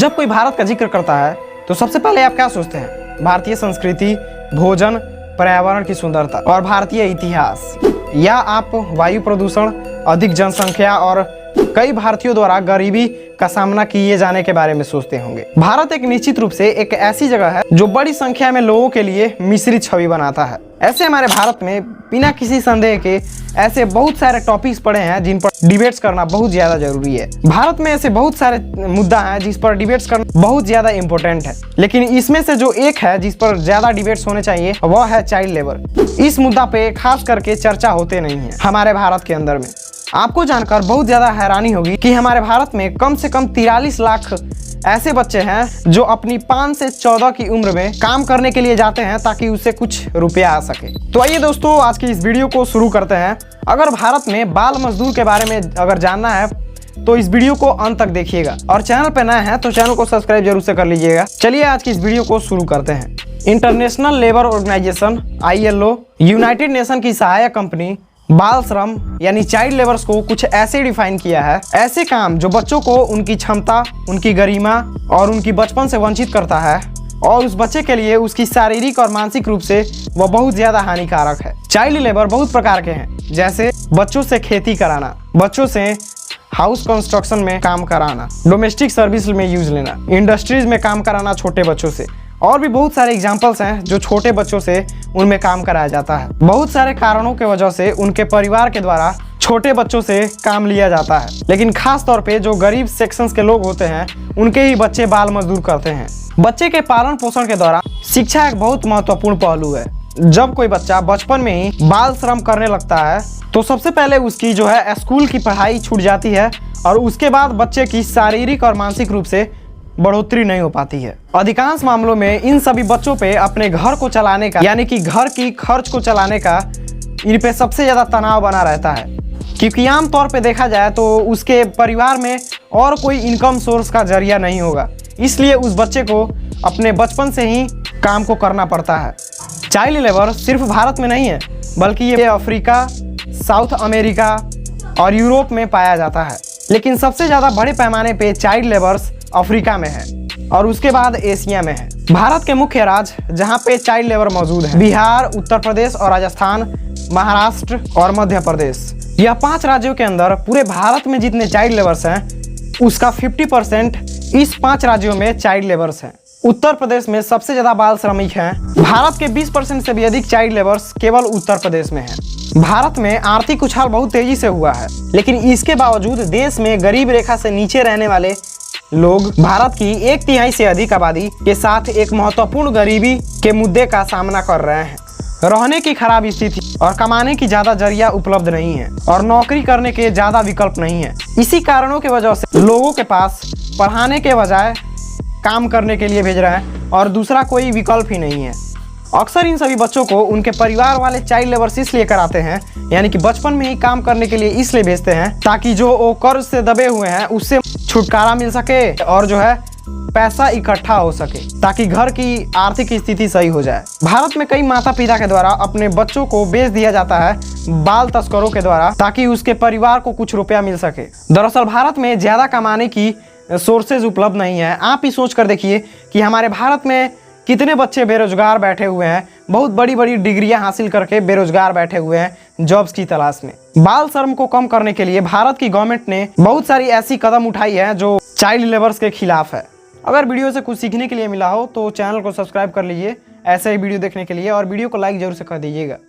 जब कोई भारत का जिक्र करता है तो सबसे पहले आप क्या सोचते हैं? भारतीय संस्कृति, भोजन, पर्यावरण की सुंदरता और भारतीय इतिहास, या आप वायु प्रदूषण, अधिक जनसंख्या और कई भारतीयों द्वारा गरीबी का सामना किए जाने के बारे में सोचते होंगे। भारत एक निश्चित रूप से एक ऐसी जगह है जो बड़ी संख्या में लोगों के लिए मिश्रित छवि बनाता है। ऐसे हमारे भारत में बिना किसी संदेह के ऐसे बहुत सारे टॉपिक्स पड़े हैं जिन पर डिबेट्स करना बहुत ज्यादा जरूरी है। भारत में ऐसे बहुत सारे मुद्दा हैं जिस पर डिबेट्स करना बहुत ज्यादा इंपॉर्टेंट है, लेकिन इसमें से जो एक है जिस पर ज्यादा डिबेट्स होने चाहिए वह है चाइल्ड लेबर। इस मुद्दा पे खास करके चर्चा होते नहीं है हमारे भारत के अंदर में। आपको जानकर बहुत ज्यादा हैरानी होगी कि हमारे भारत में कम से कम 43 लाख ऐसे बच्चे हैं जो अपनी 5 से 14 की उम्र में काम करने के लिए जाते हैं ताकि उससे कुछ रुपया आ सके। तो आइए दोस्तों, आज की इस वीडियो को शुरू करते हैं। अगर भारत में बाल मजदूर के बारे में अगर जानना है तो इस वीडियो को अंत तक देखिएगा, और चैनल पे नए हैं तो चैनल को सब्सक्राइब जरूर से कर लीजिएगा। चलिए आज की इस वीडियो को शुरू करते हैं। International labour organisation ILO, united nation की सहायक कंपनी, बाल श्रम यानी चाइल्ड लेबर्स को कुछ ऐसे डिफाइन किया है, ऐसे काम जो बच्चों को उनकी क्षमता, उनकी गरिमा और उनकी बचपन से वंचित करता है, और उस बच्चे के लिए उसकी शारीरिक और मानसिक रूप से वह बहुत ज्यादा हानिकारक है। चाइल्ड लेबर बहुत प्रकार के हैं, जैसे बच्चों से खेती कराना, बच्चों से हाउस कंस्ट्रक्शन में काम कराना, डोमेस्टिक सर्विस में यूज लेना, इंडस्ट्रीज में काम कराना छोटे बच्चों से, और भी बहुत सारे एग्जाम्पल्स हैं जो छोटे बच्चों से उनमें काम कराया जाता है। बहुत सारे कारणों के वजह से उनके परिवार के द्वारा छोटे बच्चों से काम लिया जाता है, लेकिन खास तौर पे जो गरीब सेक्शंस के लोग होते हैं उनके ही बच्चे बाल मजदूर करते हैं। बच्चे के पालन पोषण के दौरान शिक्षा एक बहुत महत्वपूर्ण पहलू है। जब कोई बच्चा बचपन में ही बाल श्रम करने लगता है तो सबसे पहले उसकी जो है स्कूल की पढ़ाई छूट जाती है, और उसके बाद बच्चे की शारीरिक और मानसिक रूप से बढ़ोतरी नहीं हो पाती है। अधिकांश मामलों में इन सभी बच्चों पे अपने घर को चलाने का, यानी कि घर की खर्च को चलाने का इन पे सबसे ज्यादा तनाव बना रहता है, क्योंकि आम तौर पे देखा जाए तो उसके परिवार में और कोई इनकम सोर्स का जरिया नहीं होगा, इसलिए उस बच्चे को अपने बचपन से ही काम को करना पड़ता है। चाइल्ड लेबर सिर्फ भारत में नहीं है, बल्कि ये अफ्रीका, साउथ अमेरिका और यूरोप में पाया जाता है, लेकिन सबसे ज्यादा बड़े पैमाने पे चाइल्ड लेबर्स अफ्रीका में है और उसके बाद एशिया में है। भारत के मुख्य राज्य जहां पे चाइल्ड लेबर मौजूद है, बिहार, उत्तर प्रदेश और राजस्थान, महाराष्ट्र और मध्य प्रदेश। यह 5 राज्यों के अंदर पूरे भारत में जितने चाइल्ड लेबर्स हैं उसका 50% इस 5 राज्यों में चाइल्ड लेबर्स हैं। उत्तर प्रदेश में सबसे ज्यादा बाल श्रमिक हैं। भारत के 20% से भी अधिक चाइल्ड लेबर्स केवल उत्तर प्रदेश में हैं। भारत में आर्थिक उछाल बहुत तेजी से हुआ है, लेकिन इसके बावजूद देश में गरीब रेखा से नीचे रहने वाले लोग भारत की 1/3 से अधिक आबादी के साथ एक महत्वपूर्ण गरीबी के मुद्दे का सामना कर रहे हैं। रहने की खराब स्थिति और कमाने की ज्यादा जरिया उपलब्ध नहीं है, और नौकरी करने के ज्यादा विकल्प नहीं है। इसी कारणों की वजह से लोगों के पास पढ़ाने के बजाय काम करने के लिए भेज रहे हैं, और दूसरा कोई विकल्प ही नहीं है। अक्सर इन सभी बच्चों को उनके परिवार वाले चाइल्ड लेबर्स इसलिए कराते हैं, यानी कि बचपन में ही काम करने के लिए इसलिए भेजते हैं ताकि जो वो कर्ज से दबे हुए हैं उससे छुटकारा मिल सके, और जो है पैसा इकट्ठा हो सके ताकि घर की आर्थिक स्थिति सही हो जाए। भारत में कई माता पिता के द्वारा अपने बच्चों को बेच दिया जाता है बाल तस्करों के द्वारा, ताकि उसके परिवार को कुछ रुपया मिल सके। दरअसल भारत में ज्यादा कमाने की सोर्सेज उपलब्ध नहीं है। आप ही सोच कर देखिए कि हमारे भारत में कितने बच्चे बेरोजगार बैठे हुए हैं, बहुत बड़ी बड़ी डिग्रियां हासिल करके बेरोजगार बैठे हुए हैं जॉब्स की तलाश में। बाल श्रम को कम करने के लिए भारत की गवर्नमेंट ने बहुत सारी ऐसी कदम उठाई है जो चाइल्ड लेबर्स के खिलाफ है। अगर वीडियो से कुछ सीखने के लिए मिला हो तो चैनल को सब्सक्राइब कर लीजिए ऐसे ही वीडियो देखने के लिए, और वीडियो को लाइक जरूर से कर दीजिएगा।